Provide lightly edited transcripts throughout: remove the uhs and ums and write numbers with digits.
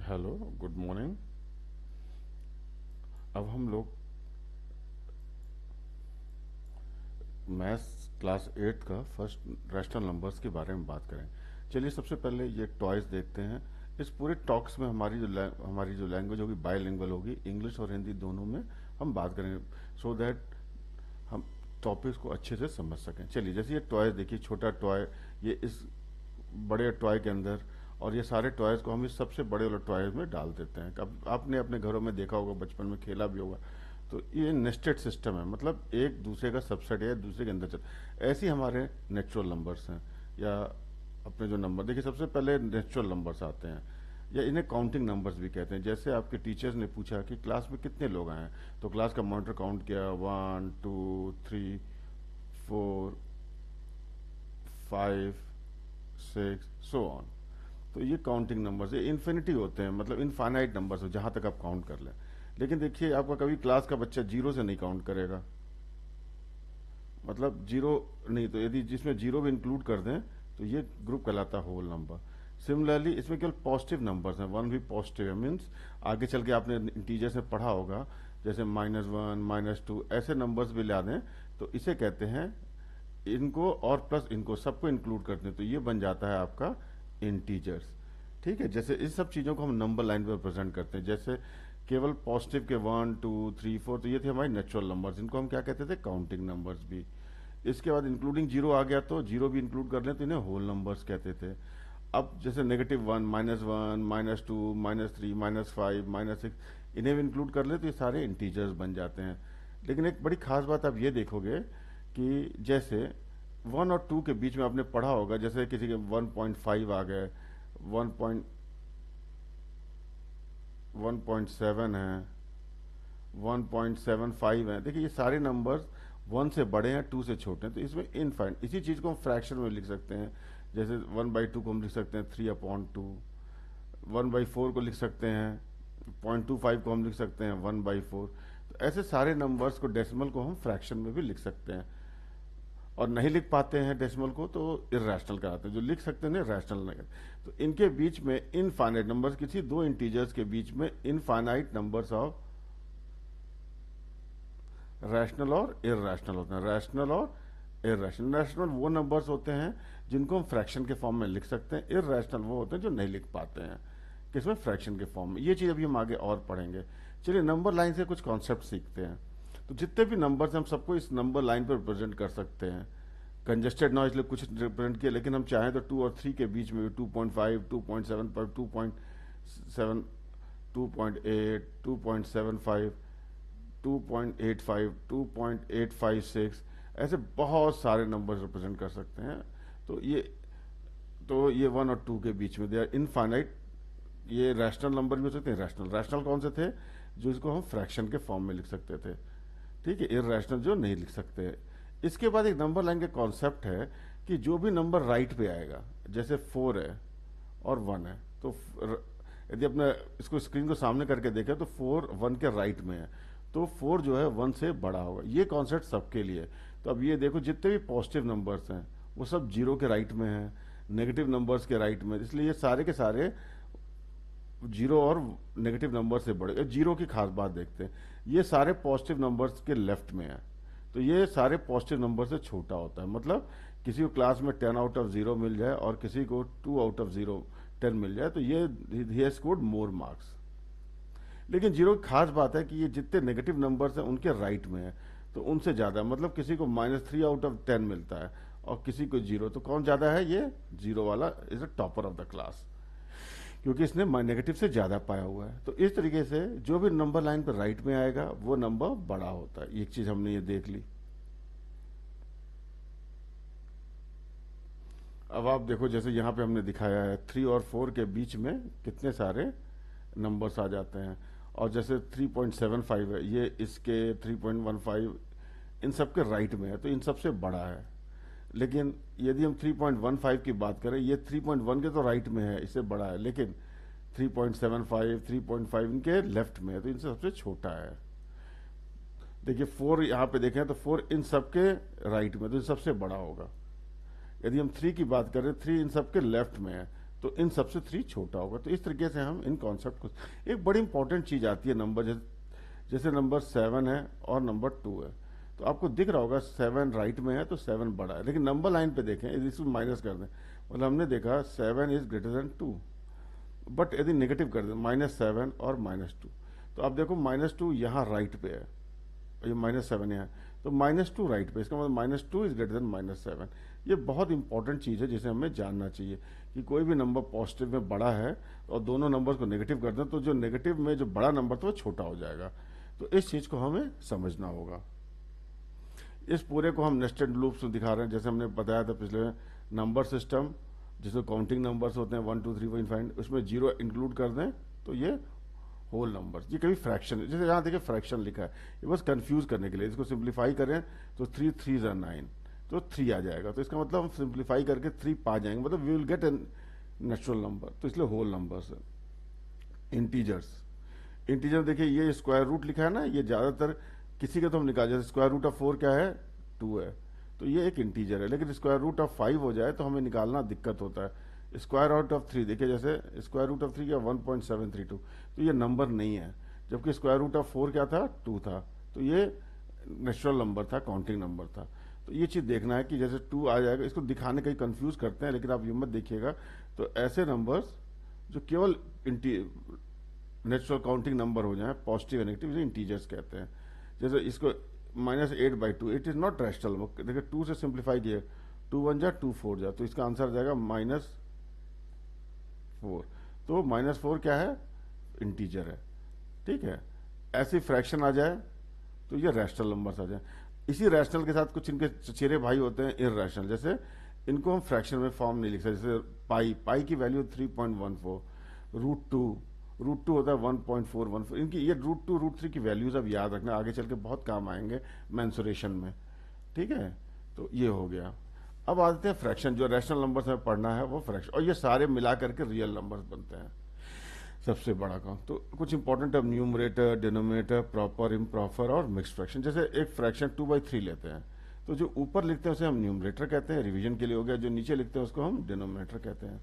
Hello, good morning. अब हम लोग मैथ्स क्लास 8 का फर्स्ट रैशनल नंबर्स के बारे में बात करें। चलिए सबसे पहले ये टॉयज देखते हैं। इस पूरे टॉक्स में हमारी जो लैंग्वेज होगी बाईलिंगुअल होगी, इंग्लिश और हिंदी दोनों में हम बात करेंगे, सो दैट हम टॉपिक्स को अच्छे से समझ सकें। चलिए जैसे ये टॉय देखिए, छोटा टॉय ये इस बड़े टॉय के अंदर, और ये सारे टॉयज को हम इस सबसे बड़े वाले टॉयज में डाल देते हैं। अब आपने अपने घरों में देखा होगा, बचपन में खेला भी होगा। तो ये नेस्टेड सिस्टम है, मतलब एक दूसरे का सबसेट है, दूसरे के अंदर चल। ऐसे ही हमारे नेचुरल नंबर्स हैं, या अपने जो नंबर देखिए, सबसे पहले नेचुरल नंबर्स आते हैं, या इन्हें काउंटिंग नंबर्स भी कहते हैं। जैसे आपके टीचर्स ने पूछा कि क्लास में कितने लोग आए हैं, तो क्लास का मॉनिटर काउंट किया, 1 2 3 4 5 6 सो ऑन। तो ये काउंटिंग नंबर्स, ये इन्फिनिटी होते हैं, मतलब इनफाइनाइट नंबर्स हो जहां तक आप काउंट कर लें। लेकिन देखिए, आपका कभी क्लास का बच्चा जीरो से नहीं काउंट करेगा, मतलब जीरो नहीं, तो यदि जिसमें जीरो भी इंक्लूड कर दें तो ये ग्रुप कहलाता है होल नंबर। सिमिलरली इसमें केवल पॉजिटिव नंबर्स हैं, वन भी पॉजिटिव है, मीन्स आगे चल के आपने इंटीजर्स में पढ़ा होगा, जैसे -1 -2 ऐसे नंबर्स भी ला दें तो इसे कहते हैं, इनको और प्लस इनको सबको इंक्लूड करते हैं तो ये बन जाता है आपका इंटीजर्स। ठीक है, जैसे इस सब चीज़ों को हम नंबर लाइन पर प्रेजेंट करते हैं। जैसे केवल पॉजिटिव के 1 2 3 4, तो ये थे हमारे नेचुरल नंबर्स, इनको हम क्या कहते थे, काउंटिंग नंबर्स भी। इसके बाद इंक्लूडिंग जीरो आ गया, तो जीरो भी इंक्लूड कर लें तो इन्हें होल नंबर्स कहते थे। अब जैसे -1 -1 -2 -3 -5 -6, इन्हें भी इंक्लूड कर ले तो ये सारे इंटीजर्स बन जाते हैं। लेकिन एक बड़ी खास बात आप ये देखोगे कि जैसे 1 और 2 के बीच में आपने पढ़ा होगा, जैसे किसी के 1.5 आ गए, 1.7 है, 1.75 है। देखिए ये सारे नंबर्स 1 से बड़े हैं, 2 से छोटे हैं, तो इसमें इनफाइनाइट। इसी चीज़ को हम फ्रैक्शन में लिख सकते हैं। जैसे 1/2 को हम लिख सकते हैं 3/2, 1/4 को लिख सकते हैं, 0.25 को हम लिख सकते हैं 1/4। तो ऐसे सारे नंबर्स को, डेसिमल को हम फ्रैक्शन में भी लिख सकते हैं। और नहीं लिख पाते हैं डेसिमल को तो इरेशनल कराते हैं, जो लिख सकते हैं रैशनल नहीं। तो इनके बीच में इनफाइनाइट नंबर्स, किसी दो इंटीजर्स के बीच में इनफाइनाइट नंबर्स ऑफ रैशनल और इरेशनल होते हैं। रैशनल और इरेशनल, रैशनल वो नंबर्स होते हैं जिनको हम फ्रैक्शन के फॉर्म में लिख सकते हैं, इरेशनल वो होते हैं जो नहीं लिख पाते हैं किसमें, फ्रैक्शन के फॉर्म में। ये चीज़ अभी हम आगे और पढ़ेंगे। चलिए नंबर लाइन से कुछ कॉन्सेप्ट सीखते हैं। तो जितने भी नंबर्स हम सबको इस नंबर लाइन पर रिप्रेजेंट कर सकते हैं। कंजेस्टेड नॉइज लिए कुछ रिप्रेजेंट किया, लेकिन हम चाहें तो 2 और 3 के बीच में भी 2.5 2.7 पर 2.7 2.8 2.75 2.85 2.856, ऐसे बहुत सारे नंबर्स रिप्रेजेंट कर सकते हैं। तो ये 1 और 2 के बीच में दे आर इनफाइनाइट। ये रैशनल नंबर भी हो सकते हैं। रैशनल रैशनल कौन से थे, जो इसको हम फ्रैक्शन के फॉर्म में लिख सकते थे। ठीक है, इरेशनल जो नहीं लिख सकते। इसके बाद एक नंबर लाइन का कॉन्सेप्ट है कि जो भी नंबर राइट पे आएगा, जैसे 4 है और 1 है, तो यदि अपने इसको स्क्रीन को सामने करके देखें तो 4 1 के राइट में है, तो 4 जो है 1 से बड़ा होगा। ये कॉन्सेप्ट सबके लिए। तो अब ये देखो, जितने भी पॉजिटिव नंबर्स हैं वो सब जीरो के राइट में हैं, नेगेटिव नंबर्स के राइट में, इसलिए ये सारे के सारे जीरो और नेगेटिव नंबर से बड़े। जीरो की खास बात देखते हैं, ये सारे पॉजिटिव नंबर्स के लेफ्ट में है, तो ये सारे पॉजिटिव नंबर से छोटा होता है। मतलब किसी को क्लास में 10/0 मिल जाए और किसी को 2/0 10 मिल जाए, तो ये he has scored more marks. लेकिन जीरो की खास बात है कि ये जितने नेगेटिव नंबर्स हैं उनके राइट में है, तो उनसे ज्यादा, मतलब किसी को -3/10 मिलता है और किसी को जीरो, तो कौन ज्यादा है, ये जीरो वाला is the topper of the class, क्योंकि इसने नेगेटिव से ज्यादा पाया हुआ है। तो इस तरीके से जो भी नंबर लाइन पर राइट में आएगा वो नंबर बड़ा होता है। एक चीज हमने ये देख ली। अब आप देखो, जैसे यहाँ पे हमने दिखाया है 3 और 4 के बीच में कितने सारे नंबर्स आ जाते हैं। और जैसे 3.75 है, ये इसके 3.15 इन सब के राइट में है, तो इन सबसे बड़ा है। लेकिन यदि हम 3.15 की बात करें, ये 3.1 के तो राइट में है, इससे बड़ा है, लेकिन 3.75 3.5 इनके लेफ्ट में है, तो इनसे सबसे छोटा है। देखिए 4 यहाँ पे देखें तो 4 इन सबके राइट में, तो इन सबसे बड़ा होगा। यदि हम 3 की बात करें, 3 इन सबके लेफ्ट में है, तो इन सबसे 3 छोटा होगा। तो इस तरीके से हम इन कॉन्सेप्ट को, एक बड़ी इंपॉर्टेंट चीज आती है नंबर, जैसे नंबर 7 है और नंबर 2 है, तो आपको दिख रहा होगा 7 राइट में है तो 7 बड़ा है, लेकिन नंबर लाइन पे देखें, इसको माइनस कर दें, मतलब हमने देखा 7 इज ग्रेटर देन 2, बट यदि नेगेटिव कर दें -7 और -2, तो आप देखो -2 यहाँ राइट पे है, ये -7 यहाँ, तो -2 राइट पे, इसका मतलब -2 इज ग्रेटर देन -7। ये बहुत इंपॉर्टेंट चीज़ है जिसे हमें जानना चाहिए कि कोई भी नंबर पॉजिटिव में बड़ा है और दोनों नंबर्स को नेगेटिव कर दें तो जो नेगेटिव में जो बड़ा नंबर था वो छोटा हो जाएगा। तो इस चीज़ को हमें समझना होगा। इस पूरे को हम नेस्टेड लूप्स में दिखा रहे हैं, जैसे हमने बताया था पिछले, नंबर सिस्टम जिसमें काउंटिंग नंबर्स होते हैं 1 2 3 4 5, उसमें 0 इंक्लूड कर दें तो ये होल नंबर्स, ये कभी फ्रैक्शन, जैसे यहाँ देखिए फ्रैक्शन लिखा है, ये बस कंफ्यूज करने के लिए, इसको सिंप्लीफाई करें तो 3 3 ज़ा 9, तो 3 आ जाएगा, तो इसका मतलब हम सिंप्लीफाई करके 3 पा जाएंगे, मतलब we will get a natural number, तो इसलिए होल नंबर्स है। इंटीजर्स, इंटीजर देखिए ये स्क्वायर रूट लिखा है ना, ये ज़्यादातर किसी का तो हम निकाल, जैसे स्क्वायर रूट ऑफ 4 क्या है, 2 है, तो ये एक इंटीजर है, लेकिन स्क्वायर रूट ऑफ 5 हो जाए तो हमें निकालना दिक्कत होता है। स्क्वायर रूट ऑफ 3 देखिए, जैसे स्क्वायर रूट ऑफ 3 क्या 1.732, तो ये नंबर नहीं है, जबकि स्क्वायर रूट ऑफ 4 क्या था, 2 था, तो ये नेचुरल नंबर था, काउंटिंग नंबर था। तो ये चीज़ देखना है कि जैसे 2 आ जाएगा, इसको दिखाने कहीं कंफ्यूज करते हैं, लेकिन आप ये मत देखिएगा। तो ऐसे नंबर्स जो केवल नेचुरल काउंटिंग नंबर हो जाए, पॉजिटिव या नेगेटिव, इसे इंटीजर्स कहते हैं। जैसे इसको -8/2, इट इज नॉट रैशनल, देखिए 2 से सिंप्लीफाई किया, 2 1 जा 2 4 जा, तो इसका आंसर आ जाएगा -4, तो -4 क्या है, इंटीजर है, ठीक है। ऐसी फ्रैक्शन आ जाए तो ये रैशनल नंबर्स आ जाए। इसी रैशनल के साथ कुछ इनके चचेरे भाई होते हैं इररैशनल, जैसे इनको हम फ्रैक्शन में फॉर्म नहीं लिख सकते, जैसे पाई की वैल्यू 3.14, रूट टू होता है 1.414, इनकी ये रूट 3 की वैल्यूज अब याद रखना, आगे चल के बहुत काम आएंगे मेंसुरेशन में, ठीक है। तो ये हो गया। अब आते हैं फ्रैक्शन, जो रैशनल नंबर्स हमें पढ़ना है वो फ्रैक्शन, और ये सारे मिला करके रियल नंबर्स बनते हैं, सबसे बड़ा काम। तो कुछ इंपॉर्टेंट, अब न्यूमरेटर, डिनोमिनेटर, प्रॉपर, इम्प्रॉपर और मिक्स्ड फ्रैक्शन। जैसे एक फ्रैक्शन 2/3 लेते हैं, तो जो ऊपर लिखते हैं उसे हम न्यूमरेटर कहते हैं, रिवीजन के लिए हो गया, जो नीचे लिखते हैं उसको हम डिनोमिनेटर कहते हैं।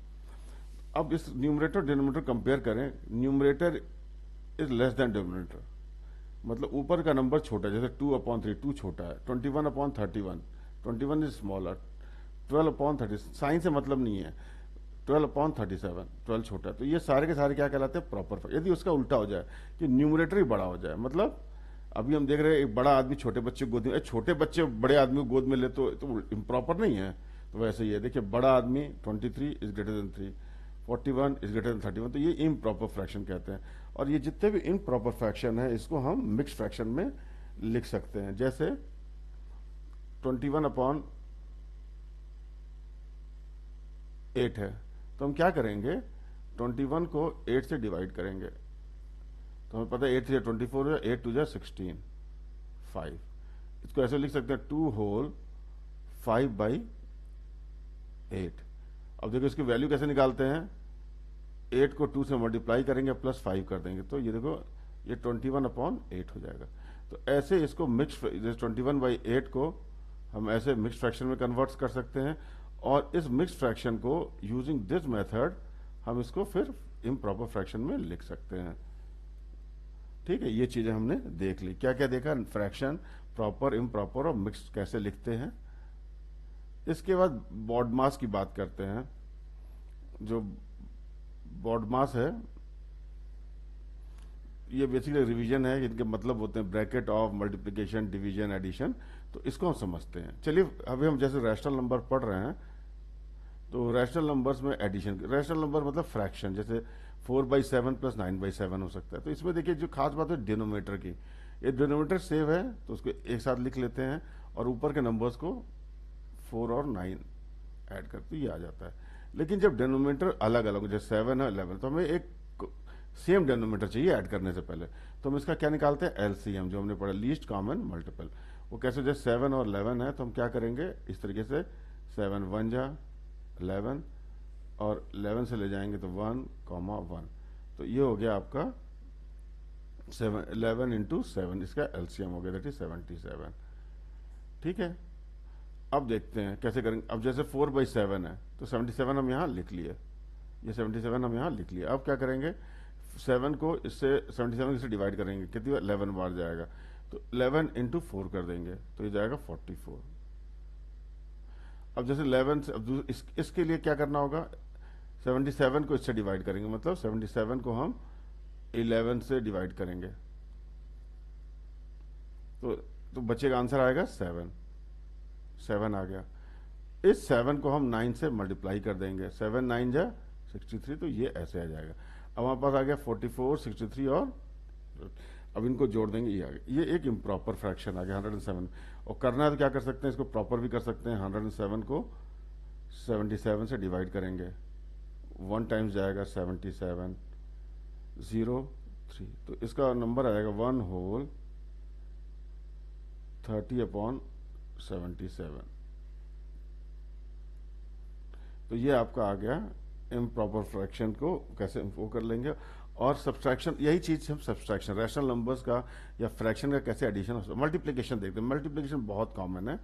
अब इस न्यूमरेटर डिनोमिनेटर कंपेयर करें, numerator is less than denominator, मतलब ऊपर का नंबर छोटा है, जैसे 2/3, 2 छोटा है, 21/31, 21 इज स्मॉलर, 12/30, साइन से मतलब नहीं है, 12/37, 12 छोटा है, तो ये सारे के सारे क्या कहलाते हैं, प्रॉपर। यदि उसका उल्टा हो जाए कि न्यूमरेटर ही बड़ा हो जाए, मतलब अभी हम देख रहे हैं एक बड़ा आदमी छोटे बच्चे गोद में, छोटे बच्चे बड़े आदमी को गोद में ले तो इम्प्रॉपर नहीं है, तो वैसे ही है, देखिए बड़ा आदमी 23 is greater than 3, 41 is greater than 31, तो ये इम्प्रॉपर फ्रैक्शन कहते हैं। और ये जितने भी इम्प्रॉपर फ्रैक्शन है इसको हम मिक्स फ्रैक्शन में लिख सकते हैं, जैसे 21/8 है, तो हम क्या करेंगे, 21 को 8 से डिवाइड करेंगे, तो हमें पता है 8 3 24 है, 8 2 16, 5, इसको ऐसे लिख सकते हैं 2 होल 5/8। अब देखो इसकी वैल्यू कैसे निकालते हैं, 8 को 2 से मल्टीप्लाई करेंगे प्लस 5 कर देंगे, तो ये देखो ये 21/8 हो जाएगा। तो ऐसे इसको मिक्स, जैसे 21/8 को हम ऐसे मिक्स फ्रैक्शन में कन्वर्ट कर सकते हैं, और इस मिक्स फ्रैक्शन को यूजिंग दिस मेथड हम इसको फिर इम्प्रॉपर फ्रैक्शन में लिख सकते हैं, ठीक है। ये चीजें हमने देख ली, क्या क्या देखा, फ्रैक्शन, प्रॉपर, इम्प्रॉपर और मिक्स कैसे लिखते हैं। इसके बाद बॉडमास की बात करते हैं। जो बॉडमास है ये बेसिकली रिवीजन है, इनके मतलब होते हैं bracket of, multiplication, division, addition, तो इसको हम समझते हैं। चलिए अभी हम जैसे रैशनल नंबर पढ़ रहे हैं, तो रैशनल नंबर्स में एडिशन, रैशनल नंबर मतलब फ्रैक्शन, जैसे 4/7 + 9/7 हो सकता है। तो इसमें देखिए जो खास बात है डिनोमिनेटर की, ये डिनोमिनेटर सेव है तो उसको एक साथ लिख लेते हैं, और ऊपर के नंबर्स को 4 और 9 ऐड करते ये आ जाता है। लेकिन जब डिनोमिनेटर अलग अलग, जैसे 7 है 11, तो हमें एक सेम डिनोमिनेटर चाहिए ऐड करने से पहले, तो हम इसका क्या निकालते हैं, एलसीएम, जो हमने पढ़ा, लीस्ट कॉमन मल्टीपल। वो कैसे, जैसे 7 और 11 है तो हम क्या करेंगे इस तरीके से, 7 1 जा 11, और 11 से ले जाएंगे तो 1, 1, तो ये हो गया आपका 11 × 7, इसका एलसीएम हो गया, दैट इज 77, ठीक है। अब देखते हैं कैसे करेंगे। अब जैसे 4/7 है तो 77 हम यहाँ लिख लिए, ये 77 हम यहाँ लिख लिया। अब क्या करेंगे, 7 को इससे 77 से डिवाइड करेंगे, कितनी बार 11 बार जाएगा, तो 11 इंटू 4 कर देंगे तो ये जाएगा 44। अब जैसे 11 से अब इसके लिए क्या करना होगा, 77 को इससे डिवाइड करेंगे, मतलब 77 को हम 11 से डिवाइड करेंगे तो बचेगा, आंसर आएगा 7 आ गया। इस 7 को हम 9 से मल्टीप्लाई कर देंगे, 7 9 जा 63, तो ये ऐसे आ जाएगा। अब हमारे पास आ गया 44, 63 और अब इनको जोड़ देंगे, ये आ गया। ये एक इम्प्रॉपर फ्रैक्शन आ गया 107। और करना है तो क्या कर सकते हैं, इसको प्रॉपर भी कर सकते हैं। 107 को 77 से डिवाइड करेंगे, 1 टाइम्स जाएगा 77, 0 3, तो इसका नंबर आएगा 1 होल 30/77। तो ये आपका आ गया इम्प्रॉपर फ्रैक्शन को कैसे वो कर लेंगे। और सब्सट्रैक्शन, यही चीज हम सब्सट्रैक्शन रैशनल नंबर्स का या फ्रैक्शन का कैसे एडिशन, मल्टीप्लिकेशन देखते हैं। मल्टीप्लिकेशन बहुत कॉमन है,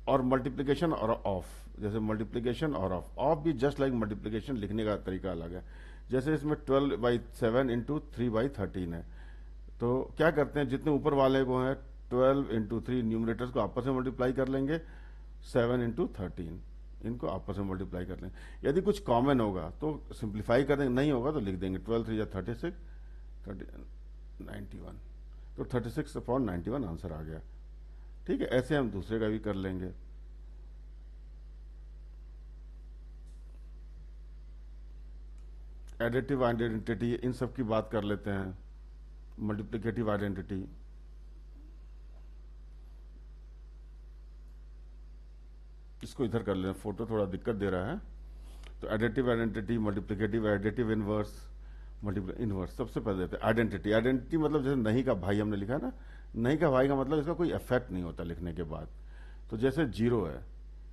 और मल्टीप्लिकेशन और ऑफ, जैसे मल्टीप्लिकेशन और ऑफ भी जस्ट लाइक मल्टीप्लिकेशन, लिखने का तरीका अलग है। जैसे इसमें 12/7 इंटू 3/13 है, तो क्या करते हैं, जितने ऊपर वाले को है 12 इंटू 3 न्यूमरेटर्स को आपस में मल्टीप्लाई कर लेंगे, 7 इंटू 13 इनको आपस में मल्टीप्लाई कर लेंगे। यदि कुछ कॉमन होगा तो सिंप्लीफाई कर देंगे, नहीं होगा तो लिख देंगे 12 3 36 91, तो 36/91 आंसर आ गया। ठीक है, ऐसे हम दूसरे का भी कर लेंगे। एडिटिव आइडेंटिटी, इन सब की बात कर लेते हैं। मल्टीप्लिकेटिव आइडेंटिटी, इसको इधर कर लें, फोटो थोड़ा दिक्कत दे रहा है। तो additive identity, multiplicative, additive inverse, multiple inverse. सबसे पहले देते हैं आइडेंटिटी। आइडेंटिटी मतलब जैसे नहीं का भाई हमने लिखा ना, नहीं का भाई का मतलब इसका कोई इफेक्ट नहीं होता लिखने के बाद। तो जैसे 0 है,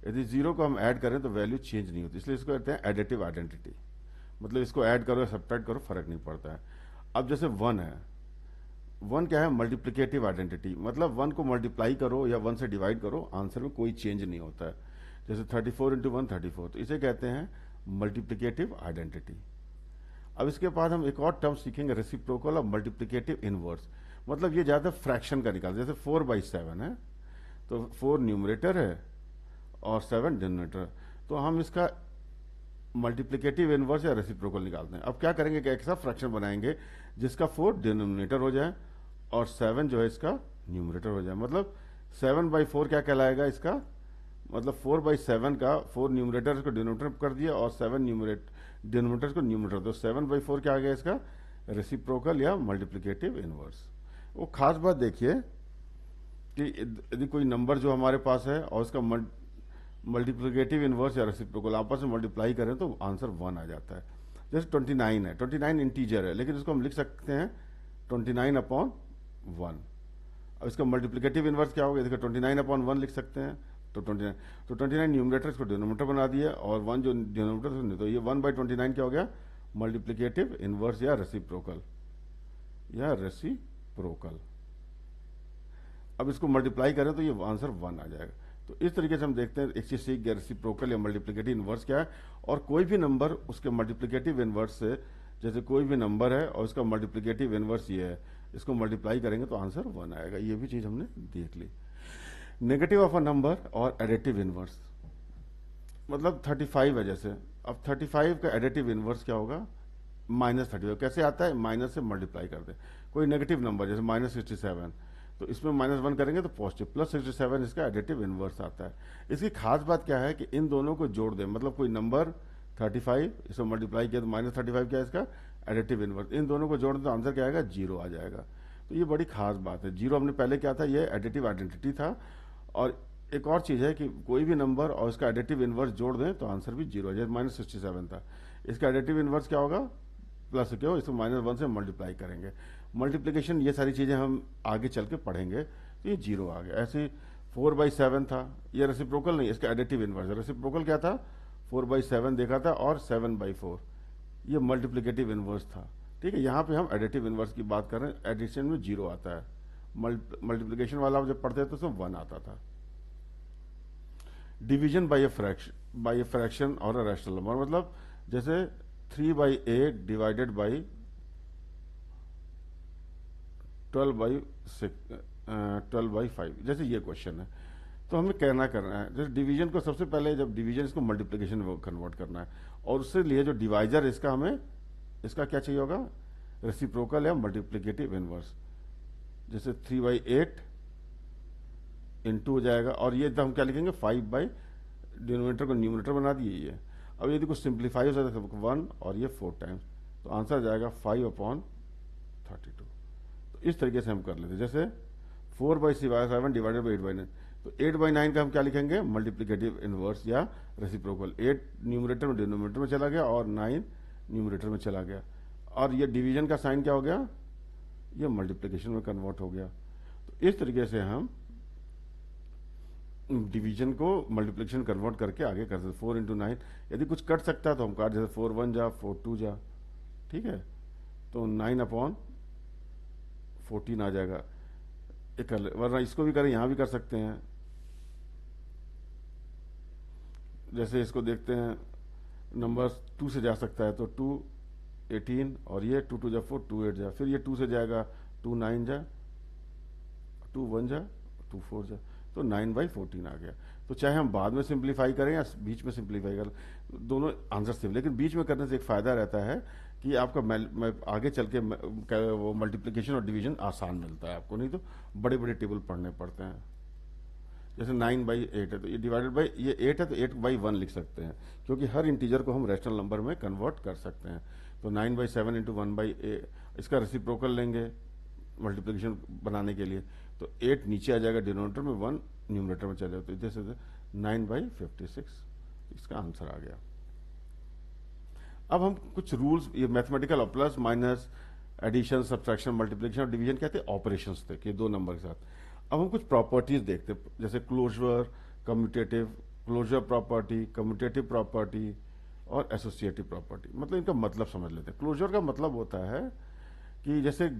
यदि 0 को हम ऐड करें तो वैल्यू चेंज नहीं होती, इसलिए इसको कहते हैं एडिटिव आइडेंटिटी। मतलब इसको ऐड करो या सब्ट्रैक्ट करो फर्क नहीं पड़ता है। अब जैसे 1 है, 1 क्या है, मल्टीप्लिकेटिव आइडेंटिटी, मतलब 1 को मल्टीप्लाई करो या 1 से डिवाइड करो, आंसर में कोई चेंज नहीं होता है। जैसे 34 इंटू 1 34, तो इसे कहते हैं मल्टीप्लिकेटिव आइडेंटिटी। अब इसके बाद हम एक और टर्म सीखेंगे, रेसिप्रोकल और मल्टीप्लिकेटिव इनवर्स। मतलब ये ज्यादा फ्रैक्शन का निकाल, जैसे 4/7 है, तो 4 न्यूमरेटर है और 7 डिनोमिनेटर, तो हम इसका मल्टीप्लिकेटिव इनवर्स या रेसिप्रोकल निकालते हैं। अब क्या करेंगे कि एक ऐसा फ्रैक्शन बनाएंगे जिसका 4 डिनोमिनेटर हो जाए और 7 जो है इसका न्यूमरेटर हो जाए। मतलब 7/4 क्या कहलाएगा इसका, मतलब 4/7 का 4 न्यूमरेटर को डिनोमिनेटर कर दिया और 7 डिनोमिनेटर को न्यूमरेटर, तो 7/4 क्या आ गया इसका, रेसिप्रोकल या मल्टीप्लिकेटिव इनवर्स। वो खास बात देखिए कि यदि कोई नंबर जो हमारे पास है और उसका मल्टीप्लिकेटिव इनवर्स या रेसिप्रोकल आपस में मल्टीप्लाई करें तो आंसर 1 आ जाता है। जैसे 29 है, 29 इंटीजर है, लेकिन इसको हम लिख सकते हैं 29/1। अब इसका मल्टीप्लिकेटिव इनवर्स क्या होगा, देखिए 29/1 लिख सकते हैं, तो 29 न्यूमरेटर इसको डिनोमिनेटर बना दिया और 1 जो डिनोमिनेटर, तो ये 1/29 क्या हो गया, मल्टीप्लिकेटिव इनवर्स या रेसिप्रोकल। अब इसको मल्टीप्लाई करें तो ये आंसर 1 आ जाएगा। तो इस तरीके से हम देखते हैं, एक चीज सीख गए, रेसिप्रोकल या मल्टीप्लिकेटिव इनवर्स क्या है, और कोई भी नंबर उसके मल्टीप्लिकेटिव इनवर्स से, जैसे कोई भी नंबर है और उसका मल्टीप्लिकेटिव इनवर्स ये है, इसको मल्टीप्लाई करेंगे तो आंसर 1 आएगा। ये भी चीज हमने देख ली। नेगेटिव ऑफ अ नंबर और एडिटिव इनवर्स, मतलब 35 है जैसे, अब 35 का एडिटिव इनवर्स क्या होगा, -35। कैसे आता है, माइनस से मल्टीप्लाई कर दे। कोई नेगेटिव नंबर जैसे -67, तो इसमें -1 करेंगे तो पॉजिटिव, +67 इसका एडिटिव इनवर्स आता है। इसकी खास बात क्या है कि इन दोनों को जोड़ दे, मतलब कोई नंबर 35 इसको मल्टीप्लाई किया तो -35 क्या है इसका एडिटिव इनवर्स, इन दोनों को जोड़ दे तो आंसर क्या आएगा, 0 आ जाएगा। तो ये बड़ी खास बात है। 0 हमने पहले क्या था, ये एडिटिव आइडेंटिटी था। और एक और चीज है कि कोई भी नंबर और इसका एडिटिव इनवर्स जोड़ दें तो आंसर भी 0 जैसे -67 था, इसका एडिटिव इनवर्स क्या होगा, प्लस क्यों, इसको -1 से मल्टीप्लाई करेंगे। मल्टीप्लिकेशन ये सारी चीजें हम आगे चल के पढ़ेंगे, तो ये 0 आ गया। ऐसे 4/7 था, ये रेसिप्रोकल नहीं, इसका एडिटिव इनवर्स। रेसिप्रोकल क्या था, 4/7 देखा था और 7/4, ये मल्टीप्लिकेटिव इनवर्स था। ठीक है, यहाँ पे हम एडिटिव इनवर्स की बात कर रहे हैं, एडिशन में 0 आता है, मल्टीप्लिकेशन वाला जब पढ़ते थे तो 1 आता था। Division bye by a fraction और अ रैशनल नंबर, मतलब जैसे 3/8 डिवाइडेड बाई 12/5, जैसे ये क्वेश्चन है। तो हमें कहना करना है, जैसे डिवीजन को सबसे पहले, जब डिवीजन इसको मल्टीप्लिकेशन में कन्वर्ट करना है, और उससे लिए जो डिवाइजर इसका हमें, इसका क्या चाहिए होगा, रेसिप्रोकल या मल्टीप्लिकेटिव इनवर्स। जैसे 3/8 इंटू हो जाएगा, और ये हम क्या लिखेंगे, 5 डिनोमिनेटर को न्यूमिनेटर बना दिए ये। अब यदि कुछ सिंप्लीफाई हो जाता है तो 1 और ये 4 टाइम्स, तो आंसर जाएगा 5/32। तो इस तरीके से हम कर लेते हैं। जैसे 4/7 डिवाइडेड बाई 8/9, तो 8/9 का हम क्या लिखेंगे, मल्टीप्लिकेटिव इनवर्स या रेसिप्रोकल। 8 न्यूमरेटर में डिनोमिनेटर में चला गया और 9 न्यूमरेटर में चला गया, और ये डिवीजन का साइन क्या हो गया, ये मल्टीप्लिकेशन में कन्वर्ट हो गया। तो इस तरीके से हम डिवीजन को मल्टीप्लिकेशन कन्वर्ट करके आगे कर सकते। 4 × 9, यदि कुछ कट सकता है तो हम काट, जैसे 4 1 जा 4 2 जा, ठीक है, तो 9/14 आ जाएगा। एक कर ले, वरना इसको भी करें, यहां भी कर सकते हैं। जैसे इसको देखते हैं, नंबर 2 से जा सकता है, तो 2 18, और ये 2 2 जा 4 2 8 जा, फिर ये 2 से जाएगा 2 9 जा, 2 1 जा 2 4 जा, तो 9/14 आ गया। तो चाहे हम बाद में सिंप्लीफाई करें या बीच में सिंप्लीफाई करें, दोनों आंसर सेम, लेकिन बीच में करने से एक फायदा रहता है कि आपका आगे चल के वो मल्टीप्लिकेशन और डिवीजन आसान मिलता है आपको, नहीं तो बड़े बड़े टेबल पढ़ने पड़ते हैं। जैसे 9/8 है, तो ये डिवाइडेड बाई, ये 8 है तो 8/1 लिख सकते हैं, क्योंकि हर इंटीजर को हम रैशनल नंबर में कन्वर्ट कर सकते हैं। तो 9/7 × 1/8, इसका रेसिप्रोकल लेंगे मल्टीप्लिकेशन बनाने के लिए, तो 8 नीचे आ जाएगा डिनोमिनेटर में, 1 न्यूमरेटर में चले जाए, तो इधर से 9/56 इसका आंसर आ गया। अब हम कुछ रूल्स, ये मैथमेटिकल और plus minus addition subtraction multiplication और डिवीजन कहते हैं ऑपरेशंस थे कि 2 नंबर के साथ। अब हम कुछ प्रॉपर्टीज देखते हैं, जैसे closure, commutative, closure property, commutative property और एसोसिएटिव प्रॉपर्टी। मतलब इनका मतलब समझ लेते हैं। क्लोजर का मतलब होता है कि जैसे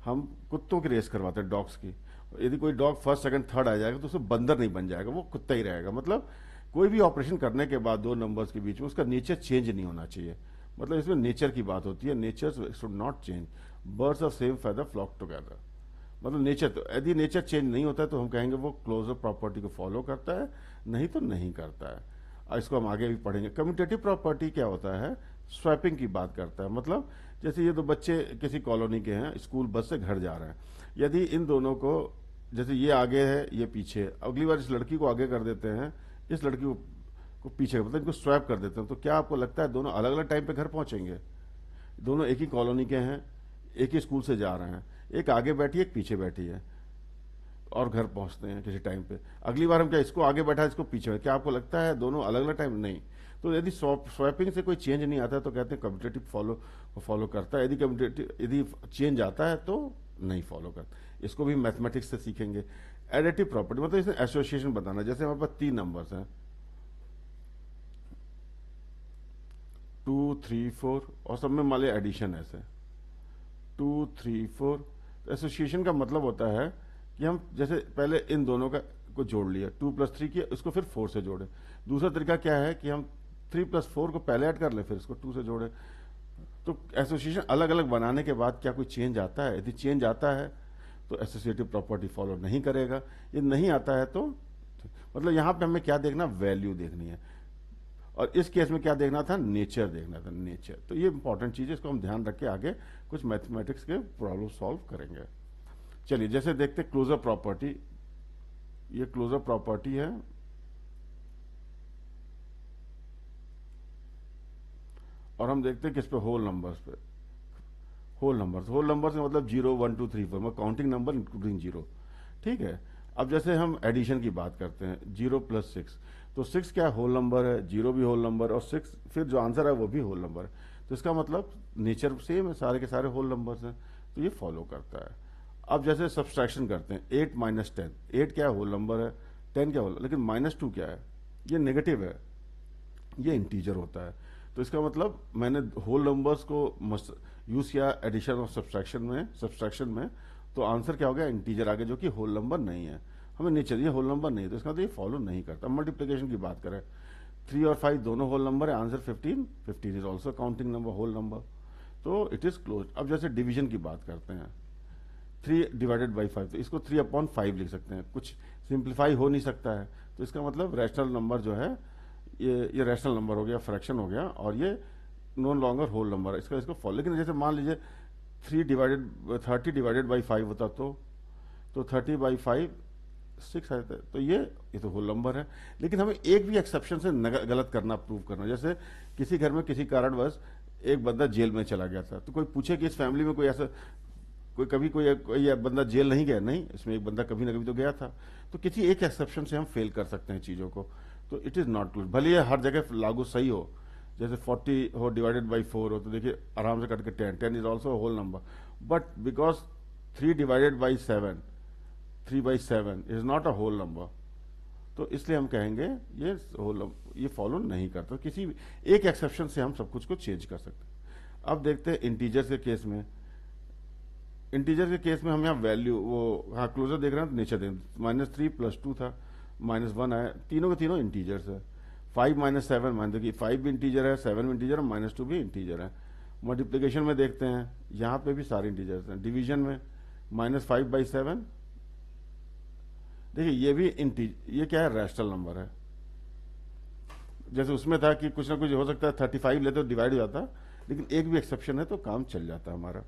हम कुत्तों की रेस करवाते हैं, डॉग्स की, यदि कोई डॉग फर्स्ट सेकंड थर्ड आ जाएगा तो उसमें बंदर नहीं बन जाएगा, वो कुत्ता ही रहेगा। मतलब कोई भी ऑपरेशन करने के बाद 2 नंबर्स के बीच में उसका नेचर चेंज नहीं होना चाहिए। मतलब इसमें नेचर की बात होती है, nature should not change, birds of same feather flock together. मतलब नेचर, तो यदि नेचर चेंज नहीं होता है तो हम कहेंगे वो क्लोजर प्रॉपर्टी को फॉलो करता है, नहीं तो नहीं करता है। और इसको हम आगे भी पढ़ेंगे। कम्यूटेटिव प्रॉपर्टी क्या होता है, स्वैपिंग की बात करता है। मतलब जैसे ये 2 बच्चे किसी कॉलोनी के हैं, स्कूल बस से घर जा रहे हैं, यदि इन दोनों को, जैसे ये आगे है ये पीछे, अगली बार इस लड़की को आगे कर देते हैं, इस लड़की को पीछे, मतलब इनको स्वैप कर देते हैं, तो क्या आपको लगता है दोनों अलग अलग टाइम पे घर पहुंचेंगे? दोनों एक ही कॉलोनी के हैं, एक ही स्कूल से जा रहे हैं, एक आगे बैठी है एक पीछे बैठी है, और घर पहुंचते हैं किसी टाइम पे। अगली बार हम क्या, इसको आगे बैठा इसको पीछे, क्या आपको लगता है दोनों अलग अलग टाइम? नहीं। तो यदि स्वैपिंग से कोई चेंज नहीं आता है तो कहते हैं कम्यूटेटिव फॉलो करता है, यदि चेंज आता है तो नहीं फॉलो करता। इसको भी मैथमेटिक्स से सीखेंगे। एडिटिव प्रॉपर्टी मतलब इसमें एसोसिएशन बताना। जैसे हमारे पास 3 नंबर्स हैं, 2 3 4, और सब में मान लिया एडिशन ऐसे 2 3 4। एसोसिएशन का मतलब होता है कि हम जैसे पहले इन दोनों को जोड़ लिया, 2 + 3 किया, उसको फिर 4 से जोड़े। दूसरा तरीका क्या है कि हम 3 + 4 को पहले ऐड कर ले, फिर इसको 2 से जोड़े। तो एसोसिएशन अलग अलग बनाने के बाद क्या कोई चेंज आता है? यदि चेंज आता है तो एसोसिएटिव प्रॉपर्टी फॉलो नहीं करेगा, ये नहीं आता है तो, मतलब यहां पे हमें क्या देखना, वैल्यू देखनी है, और इस केस में क्या देखना था, नेचर देखना था, नेचर। तो ये इंपॉर्टेंट चीज है, इसको हम ध्यान रख के आगे कुछ मैथमेटिक्स के प्रॉब्लम सॉल्व करेंगे। चलिए जैसे देखते क्लोजर प्रॉपर्टी, ये क्लोजर प्रॉपर्टी है, और हम देखते हैं किस पे, होल नंबर्स पे। होल नंबर्स का मतलब 0 1 2 3 4, मतलब काउंटिंग नंबर इंक्लूडिंग 0, ठीक है। अब जैसे हम एडिशन की बात करते हैं, 0 + 6, तो 6 क्या होल नंबर है, 0 भी होल नंबर, और 6 फिर जो आंसर है वो भी होल नंबर है। तो इसका मतलब नेचर सेम है, सारे के सारे होल नंबर्स हैं, तो ये फॉलो करता है। अब जैसे सब्सट्रैक्शन करते हैं, 8 - 10, 8 क्या होल नंबर है, 10 क्या होल, लेकिन -2 क्या है, ये नेगेटिव है, ये इंटीजर होता है। तो इसका मतलब मैंने होल नंबर्स को यूज किया एडिशन और सब्सट्रैक्शन में, तो आंसर क्या हो गया, इंटीजर आगे, जो कि होल नंबर नहीं है। हमें नेचर ये होल नंबर नहीं है, तो इसका मतलब ये फॉलो नहीं करता। मल्टीप्लिकेशन की बात करें 3 और 5 दोनों होल नंबर है, answer 15, 15 is also counting number, whole number, तो इट इज क्लोज। अब जैसे डिवीजन की बात करते हैं, 3 डिवाइडेड बाई 5, तो इसको 3/5 लिख सकते हैं, कुछ सिंप्लीफाई हो नहीं सकता है, तो इसका मतलब रैशनल नंबर जो है ये रैशनल नंबर हो गया, फ्रैक्शन हो गया, और ये नो लॉन्गर होल नंबर है, इसको फॉलो। लेकिन जैसे मान लीजिए 30 डिवाइडेड बाई 5 होता तो 30/5 6 आता है, तो ये तो होल नंबर है। लेकिन हमें एक भी एक्सेप्शन से गलत करना, प्रूव करना, जैसे किसी घर में किसी कारणवश एक बंदा जेल में चला गया था, तो कोई पूछे कि इस फैमिली में कोई ऐसा कोई बंदा जेल नहीं गया, नहीं, इसमें एक बंदा कभी ना कभी तो गया था, तो किसी एक एक्सेप्शन से हम फेल कर सकते हैं चीजों को, तो इट इज नॉट क्लोज। भले ये हर जगह लागू सही हो, जैसे 40 हो डिवाइडेड बाई 4 हो, तो देखिए आराम से कट के 10 is also whole number, but because 3 divided by 7 3/7 is not a whole number, तो इसलिए हम कहेंगे ये फॉलो नहीं करता। किसी भी एक एक्सेप्शन से हम सब कुछ को चेंज कर सकते हैं। अब देखते हैं इंटीजर्स के केस में। इंटीजर के केस में हम यहाँ वैल्यू हाँ क्लोजर देख रहे हैं, तो नेचर देख, -3 + 2 था, -1 आया, तीनों के तीनों इंटीजर्स है। 5 - 7 मान देखिए 5 भी इंटीजर है, 7 भी इंटीजर है, -2 भी इंटीजर है। मल्टीप्लीकेशन में देखते हैं, यहाँ पे भी सारे इंटीजर्स हैं। डिवीजन में -5/7, देखिए ये क्या है, रैशनल नंबर है। जैसे उसमें था कि कुछ ना कुछ हो सकता है, 35 लेते तो डिवाइड हो जाता, लेकिन एक भी एक्सेप्शन है तो काम चल जाता हमारा।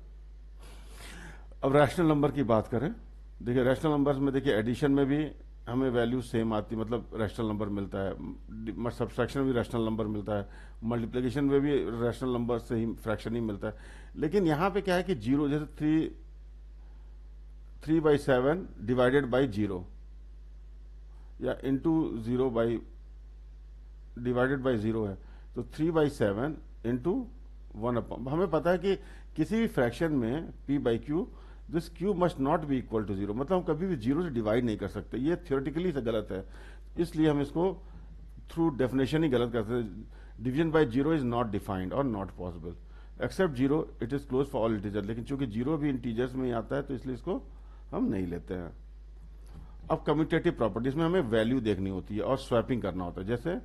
अब रैशनल नंबर की बात करें, देखिए रैशनल नंबर्स में देखिए एडिशन में भी हमें वैल्यू सेम आती, मतलब रैशनल नंबर मिलता है, सब्सट्रैक्शन में भी रैशनल नंबर मिलता है, मल्टीप्लिकेशन में भी रैशनल नंबर से ही फ्रैक्शन ही मिलता है। लेकिन यहाँ पे क्या है कि जीरो, जैसे 3/7 डिवाइडेड बाई 0 या इंटू 0 बाई डिवाइडेड बाई 0 है, तो 3/7 इंटू 1/, हमें पता है कि किसी भी फ्रैक्शन में p/q this q must not be equal to 0, मतलब हम कभी भी 0 से डिवाइड नहीं कर सकते, ये थियोरेटिकली से गलत है, इसलिए हम इसको थ्रू डेफिनेशन ही गलत करते हैं। Division by 0 is not defined और not possible, except 0 it is close for all integer, लेकिन चूंकि 0 भी इंटीजर्स में ही आता है तो इसलिए इसको हम नहीं लेते हैं। अब कम्यूटेटिव प्रॉपर्टीज में हमें वैल्यू देखनी होती है और स्वैपिंग करना होता है, जैसे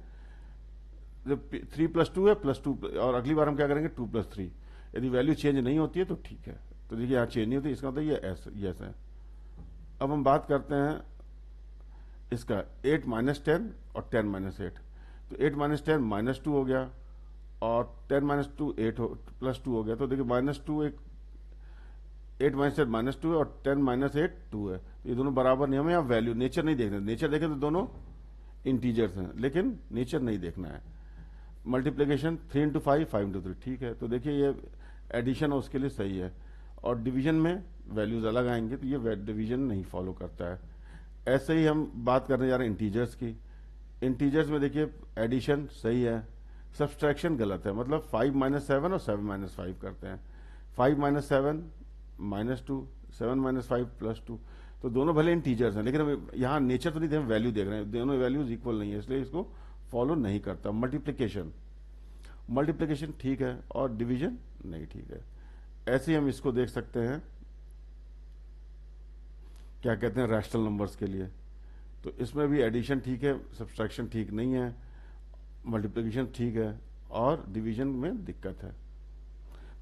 3 + 2 है +2, और अगली बार हम क्या करेंगे 2 + 3, यदि वैल्यू चेंज नहीं होती है तो ठीक है, तो देखिए यहाँ चेंज नहीं होती, इसका मतलब ये ऐसा है। अब हम बात करते हैं इसका 8 - 10 और 10 - 8, तो 8 - 10 -2 हो गया, और 10 - 2 8 +2 हो गया, तो देखिए -2 8 - 10 -2 है, और 10 - 8 2 है, तो ये दोनों बराबर नहीं, हमें यहाँ वैल्यू नेचर नहीं देखना, नेचर देखें तो दोनों इंटीजर्स हैं, लेकिन नेचर नहीं देखना है। मल्टीप्लीकेशन 3 × 5 5 × 3, ठीक है, तो देखिए ये एडिशन है उसके लिए सही है, और डिवीजन में वैल्यूज अलग आएंगे, तो ये डिवीजन नहीं फॉलो करता है। ऐसे ही हम बात करने जा रहे हैं इंटीजर्स की। इंटीजर्स में देखिए एडिशन सही है, सब्सट्रैक्शन गलत है, मतलब 5 - 7 और 7 - 5 करते हैं, 5 - 7 -2, 7 - 5 +2, तो दोनों भले इंटीजर्स हैं, लेकिन हम यहाँ नेचर तो नहीं देख, वैल्यू देख रहे हैं, दोनों वैल्यूज इक्वल नहीं है, इसलिए इसको फॉलो नहीं करता। मल्टीप्लिकेशन ठीक है और डिवीजन नहीं ठीक है। ऐसे ही हम इसको देख सकते हैं, क्या कहते हैं, रैशनल नंबर्स के लिए, तो इसमें भी एडिशन ठीक है, सब्सट्रैक्शन ठीक नहीं है, मल्टीप्लिकेशन ठीक है, और डिवीजन में दिक्कत है।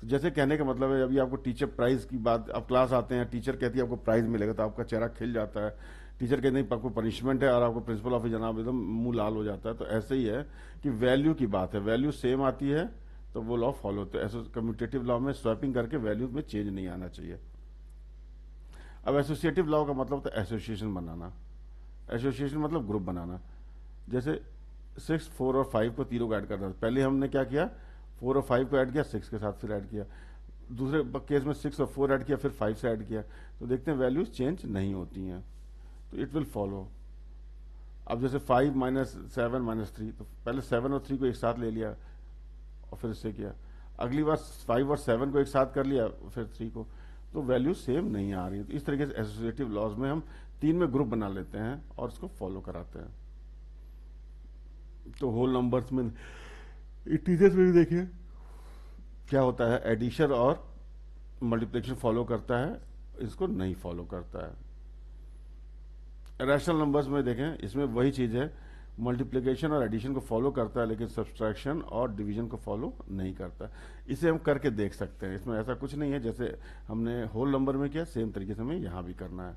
तो जैसे कहने का मतलब है, अभी आपको टीचर प्राइज की बात, अब क्लास आते हैं, टीचर कहती है आपको प्राइज मिलेगा, तो आपका चेहरा खिल जाता है, टीचर कहते हैं आपको पनिशमेंट है, और आपको प्रिंसिपल ऑफिस जनाब एकदम मुंह लाल हो जाता है। तो ऐसे ही है कि वैल्यू की बात है, वैल्यू सेम आती है तो वो लॉ फॉलो होते हैं। ऐसे कम्यूटेटिव लॉ में स्वैपिंग करके वैल्यू में चेंज नहीं आना चाहिए। अब एसोसिएटिव लॉ का मतलब होता है एसोसिएशन बनाना, एसोसिएशन मतलब ग्रुप बनाना। जैसे 6 4 और 5 को तीनों को ऐड करना, पहले हमने क्या किया, 4 और 5 को ऐड किया, 6 के साथ फिर ऐड किया, दूसरे केस में 6 और 4 ऐड किया, फिर 5 से ऐड किया, तो देखते हैं वैल्यूज चेंज नहीं होती हैं, तो इट विल फॉलो। अब जैसे 5 - 7 - 3, तो पहले 7 और 3 को एक साथ ले लिया और फिर इससे किया, अगली बार 5 और 7 को एक साथ कर लिया, फिर 3 को, तो वैल्यू सेम नहीं आ रही है। तो इस तरीके से एसोसिएटिव लॉज में हम 3 में ग्रुप बना लेते हैं और इसको फॉलो कराते हैं। तो होल नंबर्स में, इंटीजर्स में भी देखिए क्या होता है, एडिशन और मल्टीप्लिकेशन फॉलो करता है, इसको नहीं फॉलो करता है। रैशनल नंबर्स में देखें, इसमें वही चीज है, मल्टीप्लिकेशन और एडिशन को फॉलो करता है लेकिन सब्सट्रैक्शन और डिवीजन को फॉलो नहीं करता। इसे हम करके देख सकते हैं, इसमें ऐसा कुछ नहीं है जैसे हमने होल नंबर में किया सेम तरीके से हमें यहाँ भी करना है।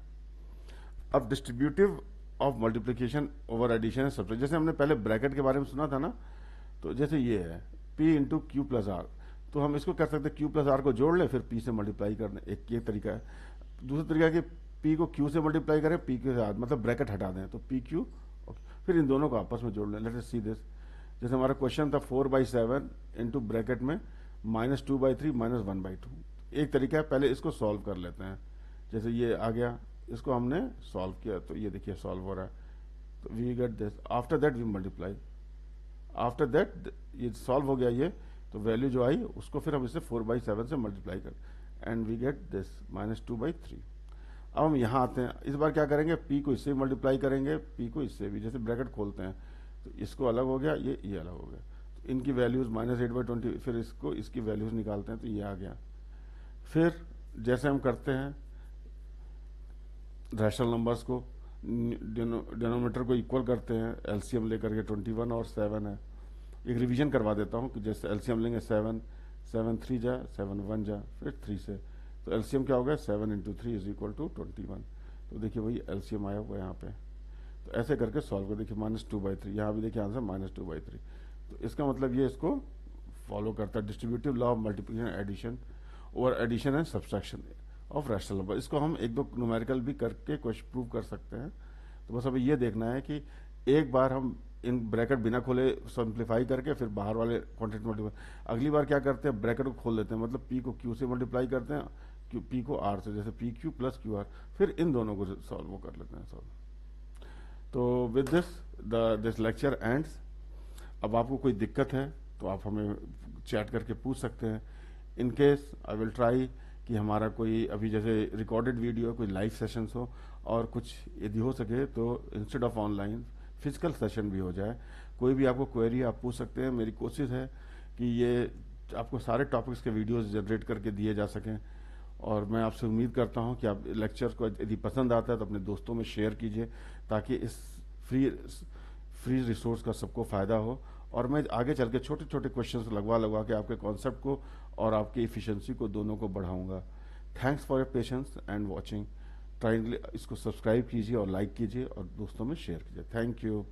अब distributive of multiplication over addition है सब्सट्रैक्शन, जैसे हमने पहले ब्रैकेट के बारे में सुना था ना, तो जैसे ये है P into Q plus R, तो हम इसको कर सकते हैं क्यू प्लस आर को जोड़ लें फिर P से मल्टीप्लाई कर दें, एक ये तरीका है। दूसरा तरीका है कि P को Q से मल्टीप्लाई करें P के साथ, मतलब ब्रैकेट हटा दें तो पी क्यू, फिर इन दोनों को आपस में जोड़ लें। लेट अस सी दिस, जैसे हमारा क्वेश्चन था 4/7 इंटू ब्रैकेट में -2/3 -1/2। एक तरीका है, पहले इसको सॉल्व कर लेते हैं। जैसे ये आ गया, इसको हमने सॉल्व किया तो ये देखिए सॉल्व हो रहा है, तो we get this, after that we multiply, after that ये सॉल्व हो गया ये, तो वैल्यू जो आई उसको फिर हम इसे 4/7 से मल्टीप्लाई कर, एंड वी गेट दिस -2/3। अब हम यहाँ आते हैं, इस बार क्या करेंगे, P को इससे मल्टीप्लाई करेंगे, P को इससे भी, जैसे ब्रैकेट खोलते हैं तो इसको अलग हो गया, ये अलग हो गया, तो इनकी वैल्यूज -8/20, फिर इसको इसकी वैल्यूज निकालते हैं तो ये आ गया। फिर जैसे हम करते हैं रैशनल नंबर्स को डिनोमिनेटर को इक्वल करते हैं, एलसीएम लेकर के 21 और 7 है। एक रिवीजन करवा देता हूँ कि जैसे एलसीएम लेंगे 7 3 जा 7 1 जा फिर 3 से, तो एलसीएम क्या हो गया 7 इंटू 3 इज इक्वल टू 21। तो देखिए वही एलसीएम आया हुआ यहाँ पे, तो ऐसे करके सॉल्व कर देखिए -2/3, यहाँ भी देखिए आंसर -2/3। तो इसका मतलब ये इसको फॉलो करता है, distributive law of multiplication addition और addition and subtraction of rational number. इसको हम एक दो न्यूमेरिकल भी करके क्वेश्चन प्रूव कर सकते हैं। तो बस अभी ये देखना है कि एक बार हम इन ब्रैकेट बिना खोले सिंप्लीफाई करके फिर बाहर वाले क्वांटिटी मल्टीप्लाई, अगली बार क्या करते हैं ब्रैकेट को खोल देते हैं, मतलब P को Q से मल्टीप्लाई करते हैं, P को R से, जैसे PQ प्लस QR, फिर इन दोनों को सॉल्व कर लेते हैं सॉल्व। तो विद दिस लेक्चर एंड्स। अब आपको कोई दिक्कत है तो आप हमें चैट करके पूछ सकते हैं। In case I will try कि हमारा कोई अभी जैसे रिकॉर्डेड वीडियो, कोई लाइव सेशंस हो, और कुछ यदि हो सके तो instead of online physical session भी हो जाए। कोई भी आपको क्वेरी आप पूछ सकते हैं। मेरी कोशिश है कि ये आपको सारे टॉपिक्स के वीडियोस जनरेट करके दिए जा सकें, और मैं आपसे उम्मीद करता हूं कि आप लेक्चर को यदि पसंद आता है तो अपने दोस्तों में शेयर कीजिए, ताकि इस फ्री रिसोर्स का सबको फ़ायदा हो, और मैं आगे चल के छोटे छोटे क्वेश्चंस लगवा के आपके कॉन्सेप्ट को और आपकी इफ़िशियंसी को दोनों को बढ़ाऊंगा। Thanks for your patience and watching. ट्राइंगली इसको सब्सक्राइब कीजिए और लाइक कीजिए और दोस्तों में शेयर कीजिए। Thank you.